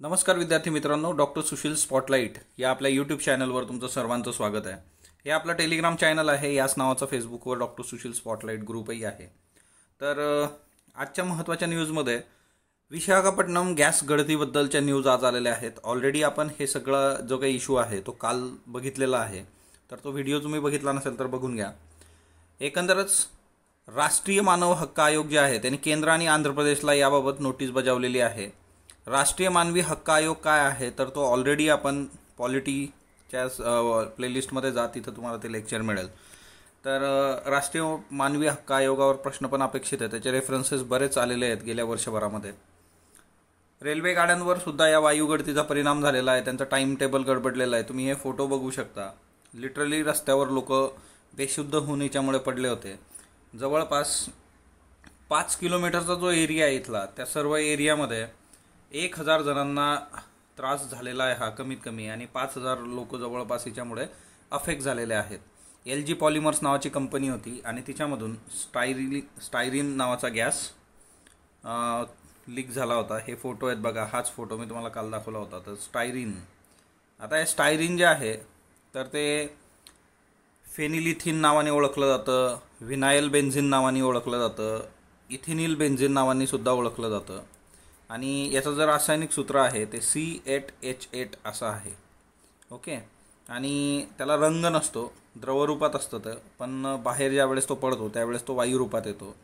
नमस्कार विद्यार्थी मित्रांनो, डॉक्टर सुशील स्पॉटलाइट या आपल्या यूट्यूब चॅनलवर तुमचं सर्वांचं स्वागत आहे. हे आपलं टेलिग्राम चॅनल आहे. याच नावाचा फेसबुकवर डॉक्टर सुशील स्पॉटलाइट ग्रुपही आहे. तर आजच्या महत्त्वाच्या न्यूजमध्ये विशाखापट्टणम गॅस गळतीबद्दलच्या न्यूज आज आलेल्या आहेत. ऑलरेडी आपण हे सगळं जो काही इश्यू आहे तो काल बघितलेला आहे, तर तो व्हिडिओ तुम्ही बघितला नसेल तर बघून घ्या. एकंदरच राष्ट्रीय मानव हक्क आयोग जे आहे त्यांनी केंद्र आणि आंध्र प्रदेशला याबाबत नोटीस बजावलेली आहे. राष्ट्रीय मानवी हक्क आयोग काय आहे तर तो ऑलरेडी आपण पॉलिटीच्या प्लेलिस्टमध्ये जा, तिथं तुम्हाला ते लेक्चर मिळेल. तर राष्ट्रीय मानवी हक्क आयोगावर प्रश्न पण अपेक्षित आहे. त्याचे रेफरन्सेस बरेच आलेले आहेत गेल्या वर्षभरामध्ये. रेल्वे गाड्यांवर सुद्धा या वायुगळतीचा परिणाम झालेला आहे. त्यांचा टाइम टेबल गडबडलेला आहे. तुम्ही हे फोटो बघू शकता. लिटरली रस्त्यावर लोक बेशुद्ध होऊन याच्यामुळे पडले होते. जवळपास 5 किलोमीटरचा जो एरिया आहे इथला, त्या सर्व एरियामध्ये 1000 जणांना त्रास झालेला आहे हा कमीत कमी, आणि 5000 लोक जवळपास याच्यामुळे अफेक्ट झालेले आहेत. LG पॉलिमर्स नावाची कंपनी होती आणि तिच्यामधून स्टायरीन नावाचा गॅस लीक झाला होता. हे फोटो आहेत बघा. हाच फोटो मी तुम्हाला काल दाखवला होता. तर स्टायरीन, आता हे स्टायरीन जे आहे तर ते फेनिलिथिन नावाने ओळखलं जातं, व्हिनायल बेन्झिन नावाने ओळखलं जातं, इथिनिल बेन्झिन नावाने सुद्धा ओळखलं जातं. आणि याचं जर रासायनिक सूत्र आहे ते C8H8 असं आहे. ओके. आणि त्याला रंग नसतो, द्रवरूपात असतं ते, पण बाहेर ज्यावेळेस तो पडतो त्यावेळेस तो वायुरूपात येतो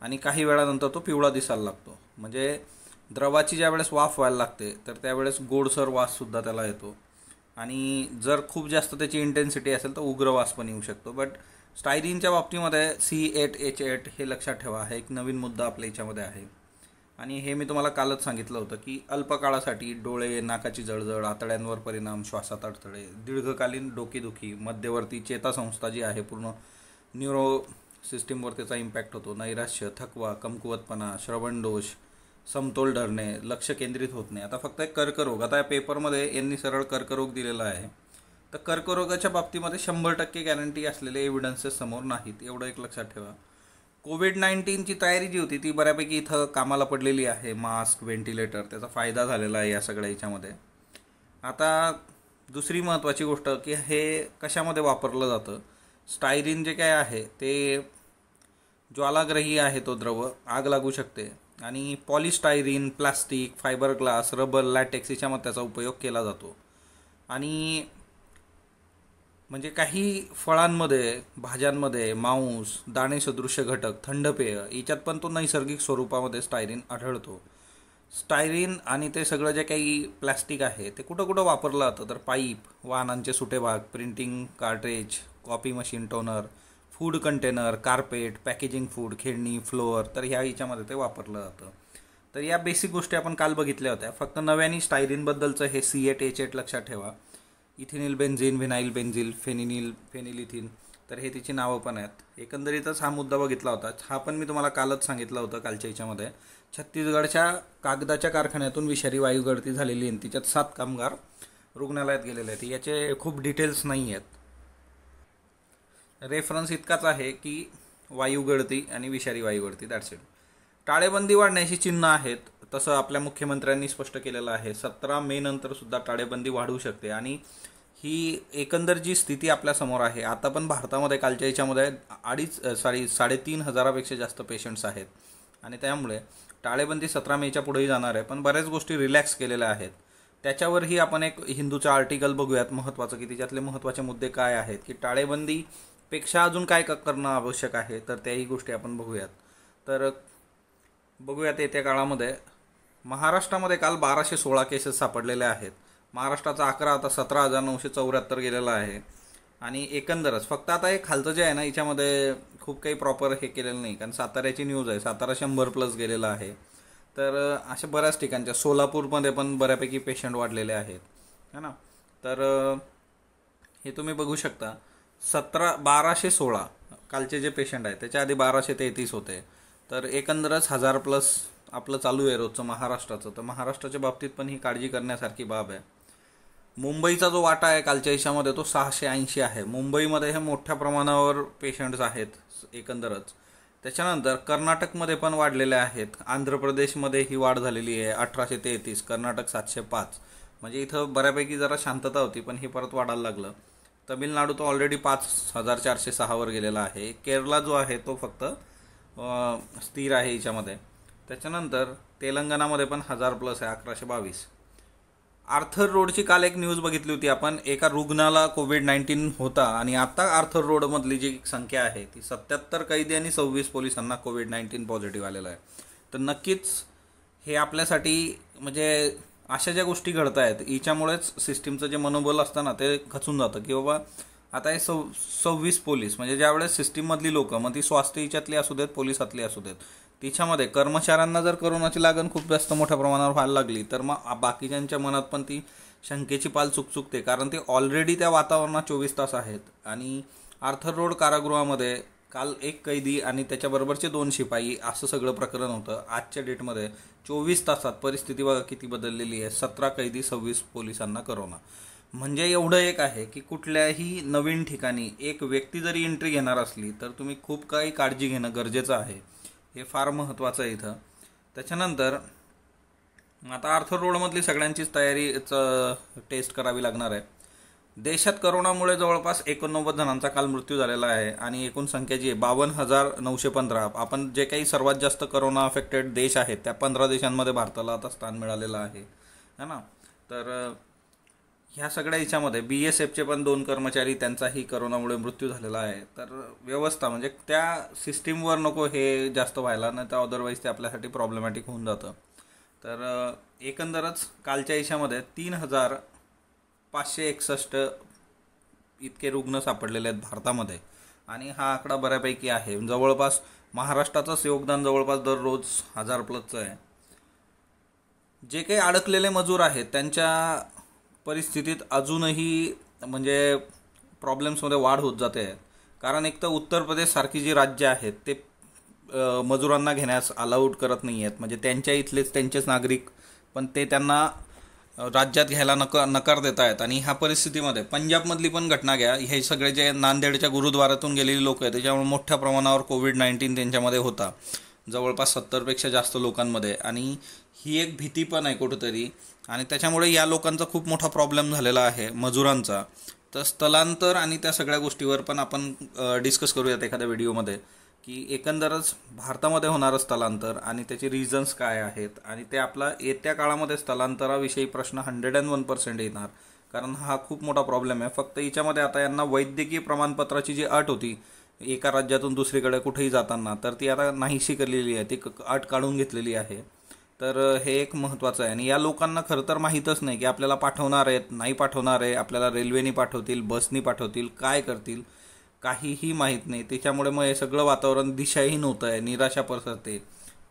आणि काही वेळानंतर तो पिवळा दिसायला लागतो. म्हणजे द्रवाची ज्यावेळेस वाफ व्हायला लागते तर त्यावेळेस गोडसर वाससुद्धा त्याला येतो, आणि जर खूप जास्त त्याची इंटेन्सिटी असेल तर उग्र वास पण येऊ शकतो. बट स्टायरीनच्या बाबतीमध्ये C8H8 हे लक्षात ठेवा, हा एक नवीन मुद्दा आपल्या याच्यामध्ये आहे. आणि हे मी तुम्हाला कालच सांगितलं होतं की अल्पकाळासाठी डोळे, नाकाची जळजळ, आतड्यांवर परिणाम, श्वासात अडथळे, दीर्घकालीन डोकेदुखी, मध्यवर्ती चेतासंस्था जी आहे पूर्ण न्यूरो सिस्टीमवर त्याचा इम्पॅक्ट होतो, नैराश्य, थकवा, कमकुवतपणा, श्रवणदोष, समतोल धरणे, लक्ष केंद्रित होत नाही. आता फक्त एक कर्करोग, आता या पेपरमध्ये यांनी सरळ कर्करोग दिलेला आहे. तर कर्करोगाच्या बाबतीमध्ये 100% गॅरंटी असलेले एव्हिडन्सेस समोर नाहीत, एवढं एक लक्षात ठेवा. कोविड-19ची तयारी जी होती ती बऱ्यापैकी इथं कामाला पडलेली आहे. मास्क, व्हेंटिलेटर, त्याचा फायदा झालेला आहे या सगळ्या याच्यामध्ये. आता दुसरी महत्त्वाची गोष्ट की हे कशामध्ये वापरलं जातं. स्टायरीन जे काय आहे ते ज्वालाग्रही आहे, तो द्रव आग लागू शकते. आणि polystyrene, plastic, fibre glass, rubber, latex याच्यामध्ये त्याचा उपयोग केला जातो. आणि म्हणजे काही फळांमध्ये, भाज्यांमध्ये मांस, दाणेसदृश्य घटक, थंड पेय याच्यात पण तो नैसर्गिक स्वरूपामध्ये स्टायरीन आढळतो. स्टायरीन आणि ते सगळं जे काही प्लॅस्टिक आहे ते कुठं कुठं वापरलं जातं तर पाईप, वाहनांचे सुटे भाग, printing cartridge, copy machine, toner, food container, carpet, packaging food, खेळणी, फ्लोअर, तर ह्या याच्यामध्ये ते वापरलं जातं. तर या बेसिक गोष्टी आपण काल बघितल्या होत्या. फक्त नव्याने स्टायरीनबद्दलचं हे C8H8 लक्षात ठेवा. इथिनिल बेन्झिन, व्हिनाईल बेन्झिल, फेनिलिथिन, तर हे तिची नावं पण आहेत. एकंदरीतच हा मुद्दा बघितला होता. हा पण मी तुम्हाला कालच सांगितलं होतं कालच्या याच्यामध्ये. छत्तीसगडच्या कागदाच्या कारखान्यातून विषारी वायू गळती झालेली आहे. तिच्यात 7 कामगार रुग्णालयात गेलेले आहेत. याचे खूप डिटेल्स नाही आहेत. रेफरन्स इतकाच आहे की वायू गळती आणि विषारी वायू गळती, दॅट्स इट. टाळेबंदी वाढण्याची चिन्ह आहेत, तसं आपल्या मुख्यमंत्र्यांनी स्पष्ट केलेलं आहे. 17 मे नंतर सुद्धा टाळेबंदी वाढू शकते. आणि ही एकंदर जी स्थिती आपल्यासमोर आहे, आता पण भारतामध्ये कालच्या याच्यामध्ये 3,500पेक्षा जास्त पेशंट्स आहेत. आणि त्यामुळे टाळेबंदी 17 मेच्या पुढेही जाणार आहे. पण बऱ्याच गोष्टी रिलॅक्स केलेल्या आहेत. त्याच्यावरही आपण एक हिंदूचा आर्टिकल बघूयात महत्त्वाचं, की त्याच्यातले महत्त्वाचे मुद्दे काय आहेत, की टाळेबंदीपेक्षा अजून काय करणं आवश्यक आहे, तर त्याही गोष्टी आपण बघूयात. तर बघूयात येत्या काळामध्ये. महाराष्ट्रामध्ये काल 1216 केसेस सापडलेल्या आहेत. महाराष्ट्राचा आकडा आता 17,974 गेलेला आहे. आणि एकंदरच फक्त आता हे खालचं जे आहे ना, याच्यामध्ये खूप काही प्रॉपर हे केलेलं नाही, कारण साताऱ्याची न्यूज आहे. सातारा 100+ गेलेला आहे. तर अशा बऱ्याच ठिकाणच्या, सोलापूरमध्ये पण बऱ्यापैकी पेशंट वाढलेले आहेत, है ना. तर हे तुम्ही बघू शकता. 1216 कालचे जे पेशंट आहेत, त्याच्या आधी 1233 होते. तर एकंदरच 1000+ आपलं चालू आहे रोजचं महाराष्ट्राचं. तर महाराष्ट्राच्या बाबतीत पण ही काळजी करण्यासारखी बाब आहे. मुंबईचा जो वाटा आहे कालच्या याच्यामध्ये तो 680 आहे. मुंबईमध्ये हे मोठ्या प्रमाणावर पेशंट्स आहेत एकंदरच. त्याच्यानंतर कर्नाटकमध्ये पण वाढलेले आहेत. आंध्र प्रदेशमध्ये ही वाढ झालेली आहे 1833, कर्नाटक 705. म्हणजे इथं बऱ्यापैकी जरा शांतता होती, पण हे परत वाढायला लागलं. तमिळनाडू तो ऑलरेडी 5406वर गेलेला आहे. केरला जो आहे तो फक्त स्थिर आहे याच्यामध्ये. त्याच्यानंतर तेलंगणामध्ये पण 1000+ आहे, 1122. आर्थर रोडची काल एक न्यूज बघितली होती आपण, एका रुग्णाला कोविड-19 होता आणि आता आर्थर रोडमधली जी संख्या आहे ती 77 कैदी आणि 26 पोलिसांना कोविड-19 पॉझिटिव्ह आलेला आहे. तर नक्कीच हे आपल्यासाठी म्हणजे अशा ज्या गोष्टी घडत आहेत हिच्यामुळेच सिस्टीमचं जे मनोबल असतं ना ते खचून जातं, की बाबा आता हे 26 पोलीस म्हणजे ज्यावेळेस सिस्टीममधली लोकं, मग ती स्वास्थ्य हिच्यातली असू देत, पोलिसातली असू देत, तिच्यामध्ये कर्मचाऱ्यांना जर कोरोनाची लागण खूप जास्त मोठ्या प्रमाणावर व्हायला लागली तर मग बाकीच्यांच्या मनात पण ती शंकेची पाल चुकचुकते. कारण ते ऑलरेडी त्या वातावरणात 24 तास आहेत. आणि आर्थर रोड कारागृहामध्ये काल एक कैदी आणि त्याच्याबरोबरचे 2 शिपाई असं सगळं प्रकरण होतं. आजच्या डेटमध्ये 24 तासात परिस्थिती बघा किती बदललेली आहे. 17 कैदी, 26 पोलिसांना करोना. म्हणजे एवढं एक आहे की कुठल्याही नवीन ठिकाणी एक व्यक्ती जरी एंट्री घेणार असली तर तुम्ही खूप काही काळजी घेणं गरजेचं आहे. हे फार महत्त्वाचं आहे इथं. त्याच्यानंतर आता आर्थर रोडमधली सगळ्यांचीच तयारी टेस्ट करावी लागणार आहे. देशात करोनामुळे जवळपास 89 जणांचा काल मृत्यू झालेला आहे आणि एकूण संख्या जी आहे 52,915. आपण जे काही सर्वात जास्त करोना अफेक्टेड देश आहेत त्या 15 देशांमध्ये भारताला आता स्थान मिळालेलं आहे ना. तर ह्या सगळ्या याच्यामध्ये BSFचे पण 2 कर्मचारी त्यांचाही करोनामुळे मृत्यू झालेला आहे. तर व्यवस्था म्हणजे त्या सिस्टीमवर नको हे जास्त व्हायला, नाही तर अदरवाईज ते आपल्यासाठी प्रॉब्लेमॅटिक होऊन जातं. तर एकंदरच कालच्या याच्यामध्ये 3,561 इतके रुग्ण सापडलेले आहेत भारतामध्ये आणि हा आकडा बऱ्यापैकी आहे. जवळपास महाराष्ट्राचंच योगदान जवळपास दररोज 1000+ आहे. जे काही अडकलेले मजूर आहेत त्यांच्या परिस्थितीत अजूनही म्हणजे प्रॉब्लेम्समध्ये वाढ होत जाते. कारण एक तर उत्तर प्रदेशसारखी जी राज्य आहेत ते मजुरांना घेण्यास अलाउड करत नाही आहेत. म्हणजे त्यांच्या इथलेच त्यांचेच नागरिक पण ते त्यांना राज्यात घ्यायला नकार देत आहेत. आणि ह्या परिस्थितीमध्ये पंजाबमधली पण घटना घ्या. हे सगळे जे नांदेडच्या गुरुद्वारातून गेलेली लोक आहेत त्याच्यामुळे मोठ्या प्रमाणावर कोविड-19 त्यांच्यामध्ये होता, जवळपास 70पेक्षा जास्त लोकांमध्ये. आणि ही एक भीती पण आहे कुठंतरी. आणि त्याच्यामुळे या लोकांचा खूप मोठा प्रॉब्लेम झालेला आहे मजुरांचा. तर स्थलांतर आणि त्या सगळ्या गोष्टीवर पण आपण डिस्कस करूयात एखाद्या व्हिडिओमध्ये, की एकंदरच भारतामध्ये होणारं स्थलांतर आणि त्याचे रिझन्स काय आहेत. आणि ते आपला येत्या काळामध्ये स्थलांतराविषयी प्रश्न 101% येणार, कारण हा खूप मोठा प्रॉब्लेम आहे. फक्त याच्यामध्ये आता यांना वैद्यकीय प्रमाणपत्राची जी अट होती एका राज्यातून दुसरीकडे कुठेही जाताना, तर ती आता नाहीशी केलेली आहे, ती अट काढून घेतलेली आहे. तर हे एक महत्त्वाचं आहे. आणि या लोकांना खरं तर माहीतच नाही की आपल्याला पाठवणार आहेत, नाही पाठवणार आहे, आपल्याला रेल्वेने पाठवतील, बसनी पाठवतील, काय करतील, काहीही माहीत नाही. त्याच्यामुळे मग हे सगळं वातावरण दिशाहीन होतं आहे, निराशा पसरते.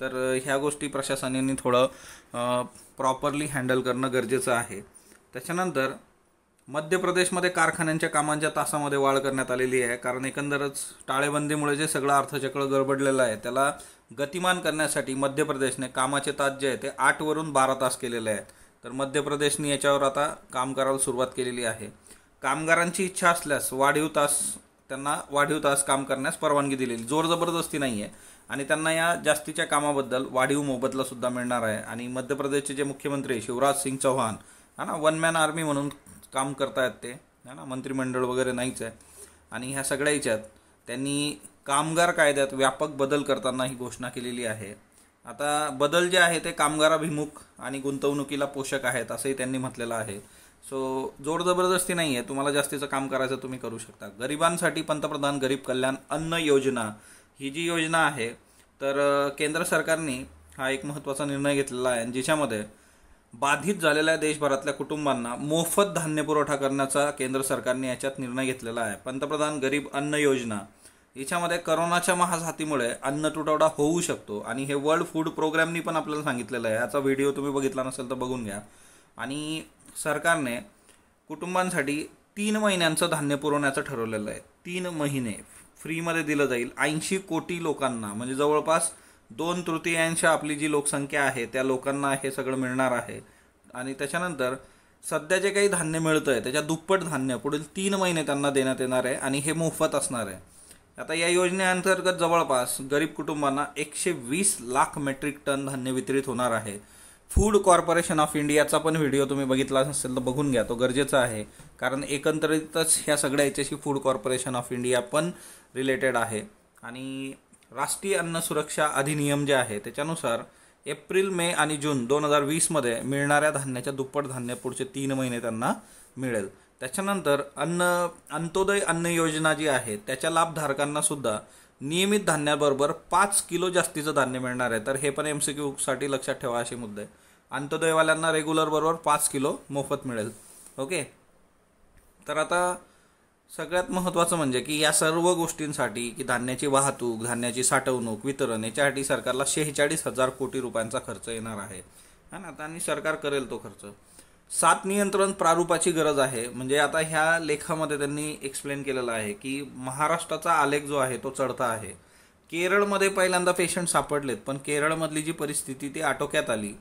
तर ह्या गोष्टी प्रशासनाने थोडं प्रॉपरली हँडल करणं गरजेचं आहे. त्याच्यानंतर मध्य प्रदेशमध्ये कारखान्यांच्या कामांच्या तासामध्ये वाढ करण्यात आलेली आहे. कारण एकंदरच टाळेबंदीमुळे जे सगळं अर्थचक्र गडबडलेलं आहे त्याला गतिमान करण्यासाठी मध्य प्रदेशने कामाचे तास जे आहे ते 8 वरून 12 तास केलेले आहेत. तर मध्य प्रदेशने याच्यावर आता काम करायला सुरुवात केलेली आहे. कामगारांची इच्छा असल्यास त्यांना वाढीव तास काम करण्यास परवानगी दिलेली, जोर जबरदस्ती नाही आहे. आणि त्यांना या जास्तीच्या कामाबद्दल वाढीव मोबदला सुद्धा मिळणार आहे. आणि मध्य प्रदेशचे जे मुख्यमंत्री शिवराज सिंग चौहान ना 1 मॅन आर्मी म्हणून काम करतायत ते ना, मंत्रिमंडळ वगैरे नाहीच आहे. आणि ह्या सगळ्या याच्यात त्यांनी कामगार कायद्यात व्यापक बदल करताना ही घोषणा केलेली आहे. आता बदल जे आहे ते कामगाराभिमुख आणि गुंतवणुकीला पोषक आहेत असंही त्यांनी म्हटलेलं आहे. सो जोर जबरदस्ती नाही आहे, तुम्हाला जास्तीचं काम करायचं तुम्ही करू शकता. गरिबांसाठी पंतप्रधान गरीब कल्याण अन्न योजना ही जी योजना आहे, तर केंद्र सरकारने हा एक महत्त्वाचा निर्णय घेतलेला आहे. ज्याच्यामध्ये बाधित झालेल्या देशभरातल्या कुटुंबांना मोफत धान्य पुरवठा करण्याचा केंद्र सरकारने याच्यात निर्णय घेतलेला आहे. पंतप्रधान गरीब अन्न योजना याच्यामध्ये करोनाच्या महासाथीमुळे अन्न तुटवडा होऊ शकतो आणि हे वर्ल्ड फूड प्रोग्रामनी पण आपल्याला सांगितलेलं आहे. याचा व्हिडिओ तुम्ही बघितला नसेल तर बघून घ्या. आणि सरकारने कुटुंबांसाठी 3 महिन्यांचं धान्य पुरवण्याचं ठरवलेलं आहे. 3 महिने फ्रीमध्ये दिलं जाईल 80 कोटी लोकांना, म्हणजे जवळपास 2/3 आपली जी लोकसंख्या आहे त्या लोकांना हे सगळं मिळणार आहे. आणि त्याच्यानंतर सध्या जे काही धान्य मिळतं आहे त्याच्या दुप्पट धान्य पुढील 3 महिने त्यांना देण्यात येणार आहे आणि हे मोफत असणार आहे आता या योजनेअंतर्गत जवळपास गरीब कुटुंबांना 120 लाख मेट्रिक टन धान्य वितरित होणार आहे. फूड कॉर्पोरेशन ऑफ इंडियाचा पण व्हिडिओ तुम्ही बघितला असेल तर बघून घ्या, तो गरजेचा आहे. कारण एकंदरीतच ह्या सगळ्या याच्याशी फूड कॉर्पोरेशन ऑफ इंडिया पण रिलेटेड आहे. आणि राष्ट्रीय अन्न सुरक्षा अधिनियम जे आहे त्याच्यानुसार एप्रिल, मे आणि जून 2020मध्ये मिळणाऱ्या धान्याच्या दुप्पट धान्य पुढचे 3 महिने त्यांना मिळेल. त्याच्यानंतर अंत्योदय अन्न योजना जी आहे त्याच्या लाभधारकांना सुद्धा नियमित धान्याबरोबर 5 किलो जास्तीचं धान्य मिळणार आहे. तर हे पण MCQ साठी लक्षात ठेवा असे मुद्दे. अंत्योदयवाल्यांना रेग्युलर बरोबर 5 किलो मोफत मिळेल. ओके. तर आता सगळ्यात महत्त्वाचं म्हणजे की या सर्व गोष्टींसाठी की धान्याची वाहतूक, धान्याची साठवणूक, वितरण याच्यासाठी सरकारला 46,000 कोटी रुपयांचा खर्च येणार आहे ना. आणि सरकार करेल तो खर्च. साथ नियंत्रण प्रारूपाची गरज आहे. म्हणजे आता ह्या लेखामध्ये त्यांनी एक्सप्लेन केलेलं आहे की महाराष्ट्राचा आलेख जो आहे तो चढता आहे. केरळमध्ये पहिल्यांदा पेशंट सापडलेत, पण केरळमधली जी परिस्थिती ती आटोक्यात आली.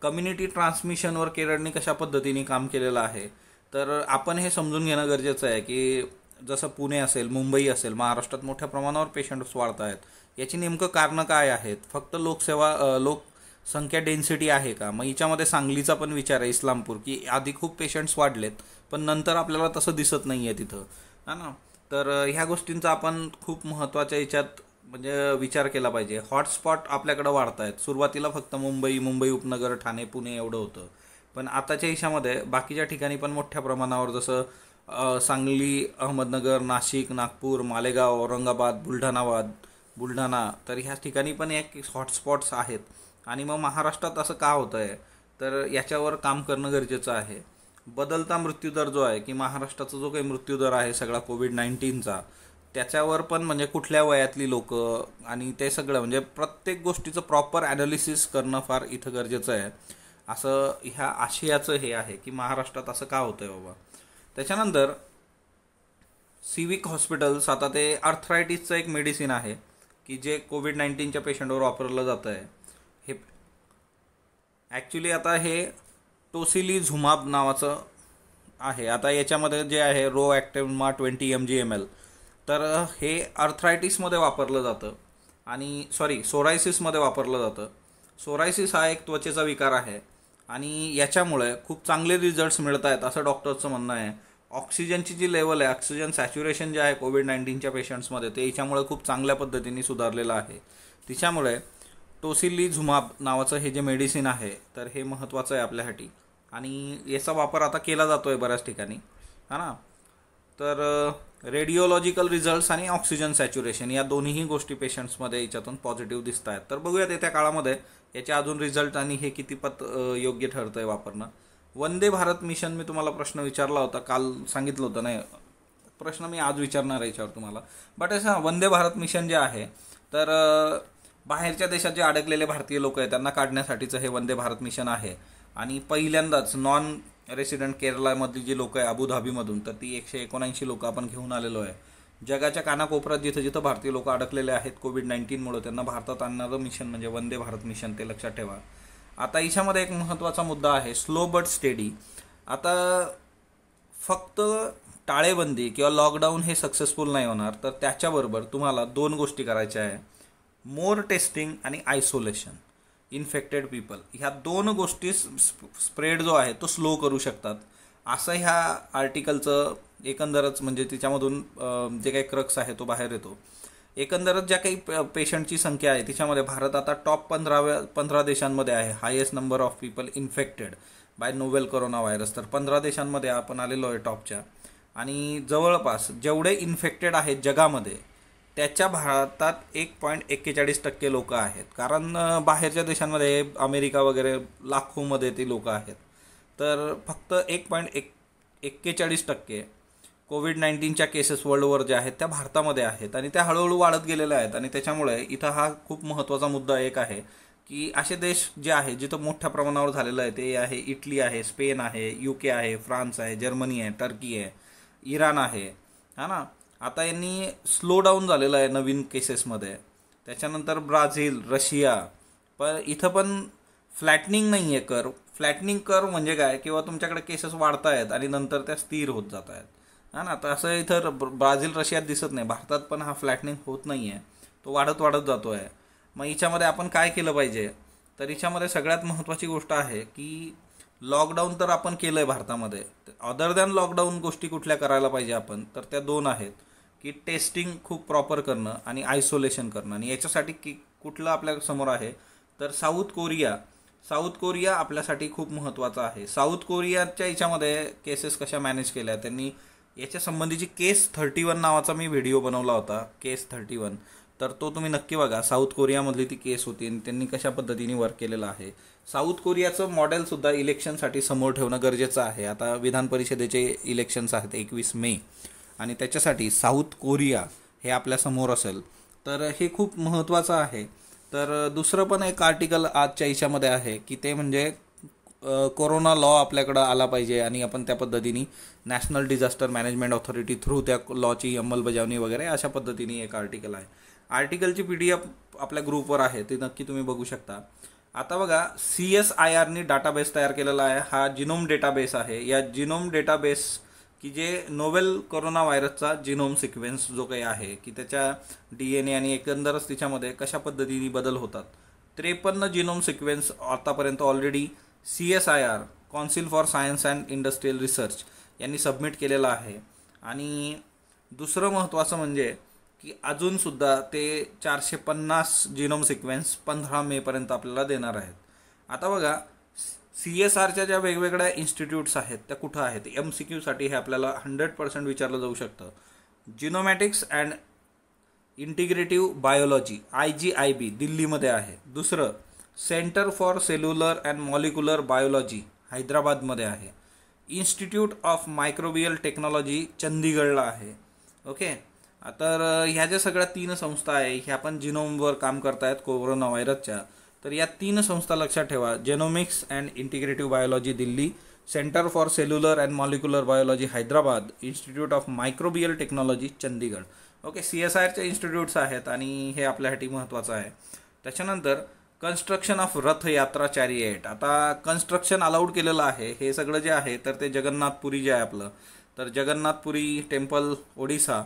कम्युनिटी ट्रान्समिशनवर केरळने कशा पद्धतीने काम केलेलं आहे तर आपण हे समजून घेणं गरजेचं आहे की जसं पुणे असेल, मुंबई असेल, महाराष्ट्रात मोठ्या प्रमाणावर पेशंट्स वाढत आहेत. याची नेमकं कारणं काय आहेत? फक्त लोकसंख्या डेन्सिटी आहे का? मग हिच्यामध्ये सांगलीचा पण विचार आहे, इस्लामपूर, की आधी खूप पेशंट्स वाढलेत पण नंतर आपल्याला तसं दिसत नाही आहे तिथं, हा ना. तर ह्या गोष्टींचा आपण खूप महत्त्वाच्या याच्यात म्हणजे विचार केला पाहिजे. हॉटस्पॉट आपल्याकडे वाढत आहेत. सुरुवातीला फक्त मुंबई उपनगर, ठाणे, पुणे एवढं होतं, पण आताच्या हिशामध्ये बाकीच्या ठिकाणी पण मोठ्या प्रमाणावर जसं सांगली, अहमदनगर, नाशिक, नागपूर, मालेगाव, औरंगाबाद, बुलढाणा तर ह्या ठिकाणी पण एक हॉटस्पॉट्स आहेत. आणि मग महाराष्ट्रात असं का होतं आहे तर याच्यावर काम करणं गरजेचं आहे. बदलता मृत्यूदर जो आहे की महाराष्ट्राचा जो काही मृत्यूदर आहे सगळा कोविड-19चा, त्याच्यावर पण म्हणजे कुठल्या वयातली लोक आणि ते सगळं म्हणजे प्रत्येक गोष्टीचं प्रॉपर ॲनालिसिस करणं फार इथं गरजेचं आहे. असं ह्या आशियाचं हे आहे की महाराष्ट्रात असं का होतं आहे बाबा. त्याच्यानंतर सिविक हॉस्पिटल्स, आता ते आर्थरायटिसचं एक मेडिसिन आहे की जे कोविड-19च्या पेशंटवर वापरलं जातं आहे. हे ॲक्च्युली आता हे टोसिलिझुमाब नावाचं आहे. आता याच्यामध्ये जे आहे रो ॲक्टिव्मा 20 mg/ml, तर हे आर्थरायटिसमध्ये वापरलं जातं आणि सोरायसिसमध्ये वापरलं जातं. सोरायसिस हा एक त्वचेचा विकार आहे आणि याच्यामुळे खूप चांगले रिझल्ट्स मिळत आहेत असं डॉक्टरचं म्हणणं आहे. ऑक्सिजनची जी लेवल आहे, ऑक्सिजन सॅच्युरेशन जे आहे कोविड-19च्या पेशंट्समध्ये ते याच्यामुळे खूप चांगल्या पद्धतीने सुधारलेलं आहे. तिच्यामुळे टोसिलिझुमाब नावाचं हे जे मेडिसिन आहे तर हे महत्त्वाचं आहे आपल्यासाठी आणि याचा वापर आता केला जातो आहे बऱ्याच ठिकाणी, हा ना. तर रेडिओलॉजिकल रिझल्ट्स आणि ऑक्सिजन सॅच्युरेशन या दोन्हीही गोष्टी पेशंट्समध्ये याच्यातून पॉझिटिव्ह दिसत आहेत. तर बघूयात येत्या काळामध्ये याचे अजून रिझल्ट आणि हे कितीपत योग्य ठरतं आहे वापरणं. वंदे भारत मिशन, मी तुम्हाला प्रश्न विचारला होता, काल सांगितलं होतं नाही, प्रश्न मी आज विचारणार आहे याच्यावर तुम्हाला. बट असं वंदे भारत मिशन जे आहे तर बाहेरच्या देशात जे अडकलेले भारतीय लोक आहेत त्यांना काढण्यासाठीचं हे वंदे भारत मिशन आहे. आणि पहिल्यांदाच नॉन रेसिडेंट केरळमधली जी लोक आहे अबुधाबीमधून, तर ती 179 लोक आपण घेऊन आलेलो आहे. जगाच्या कानाकोपऱ्यात जिथं जिथं भारतीय लोक अडकलेले आहेत कोविड-19मुळे त्यांना भारतात आणणारं मिशन म्हणजे वंदे भारत मिशन, ते लक्षात ठेवा. आता याच्यामध्ये एक महत्त्वाचा मुद्दा आहे स्लो बट स्टेडी. आता फक्त टाळेबंदी किंवा लॉकडाऊन हे सक्सेसफुल नाही होणार, तर त्याच्याबरोबर तुम्हाला 2 गोष्टी करायच्या आहे. मोर टेस्टिंग आणि आयसोलेशन इन्फेक्टेड पीपल. ह्या 2 गोष्टी स्प्रेड जो आहे तो स्लो करू शकतात असं ह्या आर्टिकलचं एकंदरच म्हणजे तिच्यामधून जे काही क्रक्स आहे तो बाहेर येतो. एकंदरच ज्या काही पेशंटची संख्या आहे तिच्यामध्ये भारत आता टॉप 15 देशांमध्ये आहे. Highest number of people infected by novel corona virus. तर 15 देशांमध्ये आपण आलेलो आहे टॉपच्या. आणि जवळपास जेवढे इन्फेक्टेड आहेत जगामध्ये त्याच्या भारतात 1.41% लोक आहेत. कारण बाहेरच्या देशांमध्ये अमेरिका वगैरे लाखोमध्ये ती लोक आहेत. तर फक्त 1.41% कोविड-19च्या केसेस वर्ल्डवर ज्या आहेत त्या भारतामध्ये आहेत आणि त्या हळूहळू वाढत गेलेल्या आहेत. आणि त्याच्यामुळे इथं हा खूप महत्त्वाचा मुद्दा एक आहे की असे देश जे आहे जिथं मोठ्या प्रमाणावर झालेलं आहे ते आहे इटली आहे, स्पेन आहे, UK आहे, फ्रान्स आहे, जर्मनी आहे, टर्की आहे, इराण आहे, हा ना. आता यांनी स्लो डाऊन झालेलं आहे नवीन केसेसमध्ये. त्याच्यानंतर ब्राझील, रशिया, पण इथं पण फ्लॅटनिंग नाही आहे कर्व. फ्लॅटनिंग कर्व म्हणजे काय, किंवा तुमच्याकडे केसेस वाढत आहेत आणि नंतर त्या स्थिर होत जात आहेत. हा ना. तर असं इथं ब्राझील रशियात दिसत नाही, भारतात पण हा फ्लॅटनिंग होत नाही आहे, तो वाढत वाढत जातो आहे. मग हिच्यामध्ये आपण काय केलं पाहिजे, तर हिच्यामध्ये सगळ्यात महत्त्वाची गोष्ट आहे की लॉकडाऊन तर आपण केलं आहे भारतामध्ये. अदर दॅन लॉकडाऊन गोष्टी कुठल्या करायला पाहिजे आपण, तर त्या दोन आहेत की टेस्टिंग खूप प्रॉपर करणं आणि आयसोलेशन करणं. आणि याच्यासाठी की कुठलं आपल्या समोर आहे, तर साऊथ कोरिया. साऊथ कोरिया आपल्यासाठी खूप महत्त्वाचं आहे. साऊथ कोरियाच्या याच्यामध्ये केसेस कशा मॅनेज केल्या त्यांनी, याच्या संबंधीची केस 31 नावाचा मी व्हिडिओ बनवला होता, केस 31. तर तो तुम्ही नक्की बघा. साऊथ कोरियामधली ती केस होती आणि त्यांनी कशा पद्धतीने वर्क केलेलं आहे. साऊथ कोरियाचं मॉडेलसुद्धा इलेक्शनसाठी समोर ठेवणं गरजेचं आहे. आता विधान परिषदेचे इलेक्शन्स आहेत 21 मे, आणि त्याच्यासाठी साऊथ कोरिया हे आपल्यासमोर असेल, तर हे खूप महत्त्वाचं आहे. तर दुसरं पण एक आर्टिकल आजच्या याच्यामध्ये आहे की ते म्हणजे कोरोना लॉ आपल्याकडं आला पाहिजे आणि आपण त्या पद्धतीने national disaster management authority through त्या लॉची अंमलबजावणी वगैरे अशा पद्धतीने एक आर्टिकल आहे. आर्टिकलची PDF आपल्या ग्रुपवर आहे, ते नक्की तुम्ही बघू शकता. आता बघा, CSIRनी डाटाबेस तयार केलेला आहे. हा जिनोम डेटाबेस आहे. या जिनोम डेटाबेस की जे नोवेल कोरोना व्हायरसचा जिनोम सिक्वेन्स जो काही आहे की त्याच्या DNA आणि एकंदरच तिच्यामध्ये कशा पद्धतीने बदल होतात, 53 जिनोम सिक्वेन्स आतापर्यंत already CSIR council for science and industrial research यांनी सबमिट केलेला आहे. आणि दुसरं महत्त्वाचं म्हणजे की अजूनसुद्धा ते 450 जिनोम सिक्वेन्स 15 मेपर्यंत आपल्याला देणार आहेत. आता बघा, CSRच्या ज्या वेगवेगळ्या इन्स्टिट्यूट्स आहेत त्या कुठं आहेत, MCQसाठी हे आपल्याला 100% विचारलं जाऊ शकतं. जिनोमॅटिक्स अँड इंटिग्रेटिव्ह बायोलॉजी IGIB दिल्लीमध्ये आहे. दुसरं centre for cellular and molecular biology हैदराबादमध्ये आहे. इन्स्टिट्यूट ऑफ मायक्रोबियल टेक्नॉलॉजी चंदीगडला आहे. ओके. तर ह्या ज्या सगळ्या 3 संस्था आहे ह्या पण जिनोमवर काम करतायत कोरोना व्हायरसच्या. तर या 3 संस्था लक्षात ठेवा, genomics and integrative biology Delhi, centre for cellular and molecular biology Hyderabad, institute of microbial technology Chandigarh. Okay. CSIRचे इन्स्टिट्यूट्स आहेत आणि हे आपल्यासाठी महत्त्वाचं आहे. त्याच्यानंतर कन्स्ट्रक्शन ऑफ रथयात्रा चॅरिएट. आता कन्स्ट्रक्शन अलाउड केलेलं आहे. हे सगळं जे आहे तर ते जगन्नाथपुरी जे आहे आपलं, तर जगन्नाथपुरी टेम्पल ओडिसा,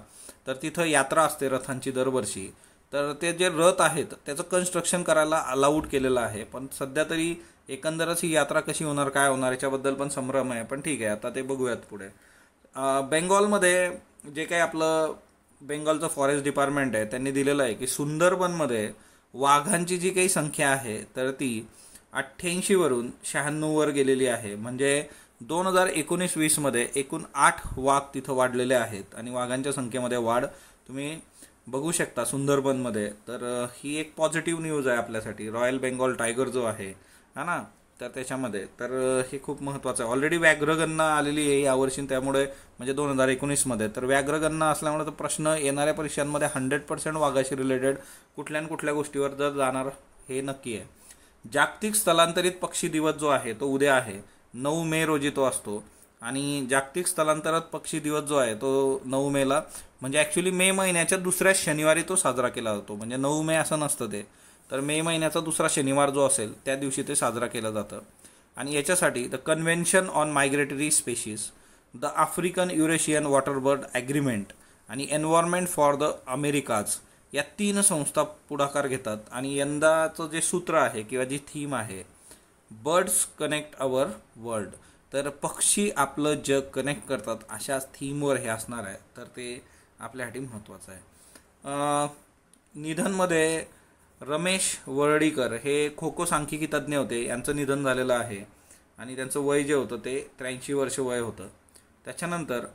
तर तिथं यात्रा असते रथांची दरवर्षी. तर ते जे रथ आहेत त्याचं कन्स्ट्रक्शन करायला अलाउड केलेलं आहे. पण सध्या तरी एकंदरच ही यात्रा कशी होणार, काय होणार याच्याबद्दल पण संभ्रम आहे. पण ठीक आहे, आता ते बघूयात पुढे. बेंगॉलमध्ये जे काही आपलं बेंगॉलचं फॉरेस्ट डिपार्टमेंट आहे त्यांनी दिलेलं आहे की सुंदरबनमध्ये वाघांची जी काही संख्या आहे तर ती 88 वरून 96 वर गेलेली आहे. म्हणजे 2019-20 मध्ये एकूण 8 वाघ तिथं वाढलेले आहेत आणि वाघांच्या संख्येमध्ये वाढ तुम्ही बघू शकता सुंदरबनमध्ये. तर ही एक पॉझिटिव्ह न्यूज आहे आपल्यासाठी. रॉयल बेंगॉल टायगर जो आहे हा ना, तर त्याच्यामध्ये तर हे खूप महत्त्वाचं आहे. ऑलरेडी व्याघ्रगणना आलेली आहे यावर्षी, त्यामुळे म्हणजे 2019 मध्ये. तर व्याघ्रगणना असल्यामुळे तर प्रश्न येणाऱ्या परीक्षांमध्ये 100% वाघाशी रिलेटेड कुठल्या न कुठल्या गोष्टीवर जर जाणार हे नक्की आहे. जागतिक स्थलांतरित पक्षी दिवस जो आहे तो उद्या आहे, 9 मे रोजी तो असतो. आणि जागतिक स्थलांतरित पक्षी दिवस जो आहे तो 9 मेला, म्हणजे ॲक्च्युली मे महिन्याच्या दुसऱ्या शनिवारी तो साजरा केला जातो. म्हणजे 9 मे असं नसतं ते, तर मे महिन्याचा दुसरा शनिवार जो असेल त्या दिवशी ते साजरा केलं जातं. आणि याच्यासाठी the convention on migratory species, the African Eurasian waterbird agreement आणि एन्व्हायरमेंट फॉर द अमेरिकाज या 3 संस्था पुढाकार घेतात. आणि यंदाचं जे सूत्र आहे किंवा जी थीम आहे, बर्ड्स कनेक्ट अवर वर्ल्ड, तर पक्षी आपलं जग कनेक्ट करतात अशाच थीमवर हे असणार आहे. तर ते आपल्यासाठी महत्त्वाचं आहे. निधनमध्ये रमेश वर्डीकर हे खो खो सांख्यिकी तज्ज्ञ होते, यांचं निधन झालेलं आहे आणि त्यांचं वय जे होतं ते 83 वर्ष वय होतं. त्याच्यानंतर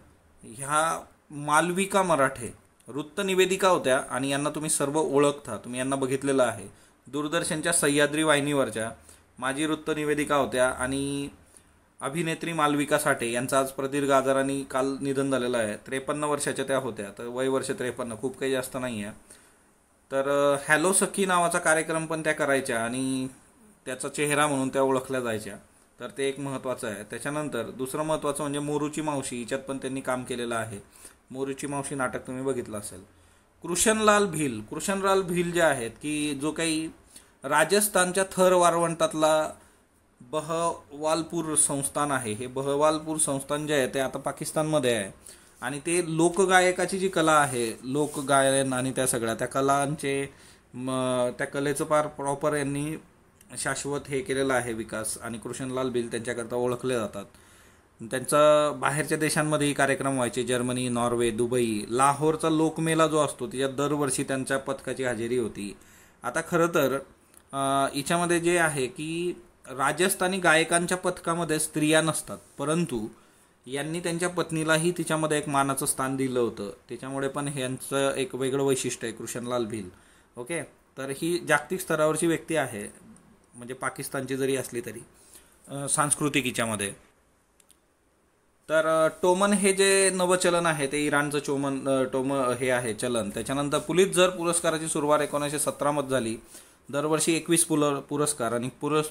ह्या मालविका मराठे वृत्तनिवेदिका होत्या आणि यांना तुम्ही सर्व ओळखता, तुम्ही यांना बघितलेलं आहे. दूरदर्शनच्या सह्याद्री वाहिनीवरच्या माजी वृत्तनिवेदिका होत्या. आणि अभिनेत्री मालविका साठे यांचं आज प्रदीर्घ आजाराने काल निधन झालेलं आहे. 53 वर्षाच्या त्या होत्या. तर वय वर्ष 53, खूप काही जास्त नाही आहे. तर हॅलो सखी नावाचा कार्यक्रम पण त्या करायच्या आणि त्याचा चेहरा म्हणून त्या ओळखल्या जायच्या. तर ते एक महत्त्वाचं आहे. त्याच्यानंतर दुसरं महत्त्वाचं म्हणजे मोरूची मावशी, हिच्यात पण त्यांनी काम केलेलं आहे. मोरूची मावशी नाटक तुम्ही बघितलं असेल. कृष्णलाल भील जे आहेत की जो काही राजस्थानच्या थर वारवंटातला बहवालपूर संस्थान आहे, हे बहवालपूर संस्थान जे आहे ते आता पाकिस्तानमध्ये आहे. आणि ते लोकगायकाची जी कला आहे, लोकगायन आणि त्या सगळ्या त्या कलांचे त्या कलेचं फार प्रॉपर यांनी शाश्वत हे केलेलं आहे विकास. आणि कृष्णलाल भिल त्यांच्याकरता ओळखले जातात. त्यांचा बाहेरच्या देशांमध्येही कार्यक्रम व्हायचे, जर्मनी, नॉर्वे, दुबई. लाहोरचा लोकमेला जो असतो त्याच्यात दरवर्षी त्यांच्या पथकाची हजेरी होती. आता खरं तर हिच्यामध्ये जे आहे की राजस्थानी गायकांच्या पथकामध्ये स्त्रिया नसतात, परंतु यांनी त्यांच्या पत्नीलाही तिच्यामध्ये एक मानाचं स्थान दिलं होतं. त्याच्यामुळे पण ह्यांचं एक वेगळं वैशिष्ट्य आहे कृष्णलाल भिल. ओके, तर ही जागतिक स्तरावरची व्यक्ती आहे, म्हणजे पाकिस्तानची जरी असली तरी सांस्कृतिक हिच्यामध्ये. तर टोमन हे जे नवचलन आहे ते इराणचं टोम हे आहे चलन. त्याच्यानंतर पुलित्झर पुरस्काराची सुरुवात 1917 मध्ये झाली. दरवर्षी 21 पुरस्कार. आणि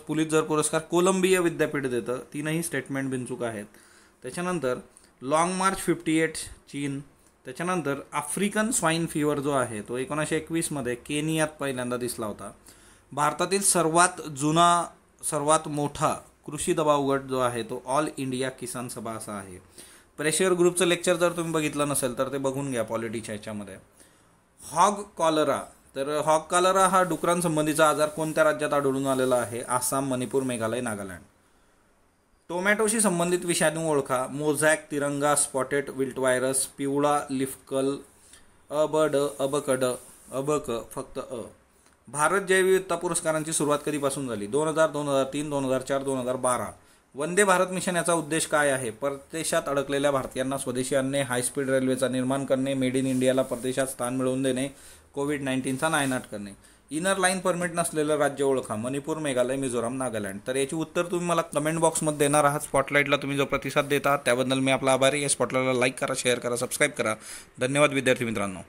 पुलित्झर पुरस्कार कोलंबिया विद्यापीठ देतं. 3ही स्टेटमेंट बिनचूक आहेत. त्याच्यानंतर लॉंग मार्च 58 चीन. त्याच्यानंतर आफ्रिकन स्वाईन फिवर जो आहे तो 1921 मध्ये केनियात पहिल्यांदा दिसला होता. भारतातील सर्वात जुना सर्वात मोठा कृषी दबाव गट जो आहे तो ऑल इंडिया किसान सभा असा आहे. प्रेशर ग्रुपचं लेक्चर जर तुम्ही बघितलं नसेल तर ते बघून घ्या पॉलिटिक्सच्या ह्याच्यामध्ये. Hog cholera. तर हॉग कॉलरा हा डुकरांसंबंधीचा आजार कोणत्या राज्यात आढळून आलेला आहे? आसाम, मणिपूर, मेघालय, नागालँड. टोमॅटोशी संबंधित विषाणू ओळखा. मोझॅक, तिरंगा, स्पॉटेड विल्ट व्हायरस, पिवळा लिफकल, अबक फक्त अ. भारत जैवविविधता पुरस्कारांची सुरुवात कधीपासून झाली? 2000, 2003, 2004, 2012. वंदे भारत मिशन याचा उद्देश काय आहे? परदेशात अडकलेल्या भारतीयांना स्वदेशी आणणे, हायस्पीड रेल्वेचा निर्माण करणे, मेड इन इंडियाला परदेशात स्थान मिळवून देणे, कोविड-19चा नायनाट करणे. इनर लाईन परमिट नसलेलं राज्य ओळखा. मणिपूर, मेघालय, मिझोराम, नागालँड. तर याची उत्तर तुम्ही मला कमेंट बॉक्समध्ये देणार आहात. स्पॉटलाईटला तुम्ही जो प्रतिसाद देता त्याबद्दल मी आपला आभारी आहे. स्पॉटलाईटला लाईक करा, शेअर करा, सबस्क्राईब करा. धन्यवाद विद्यार्थी मित्रांनो.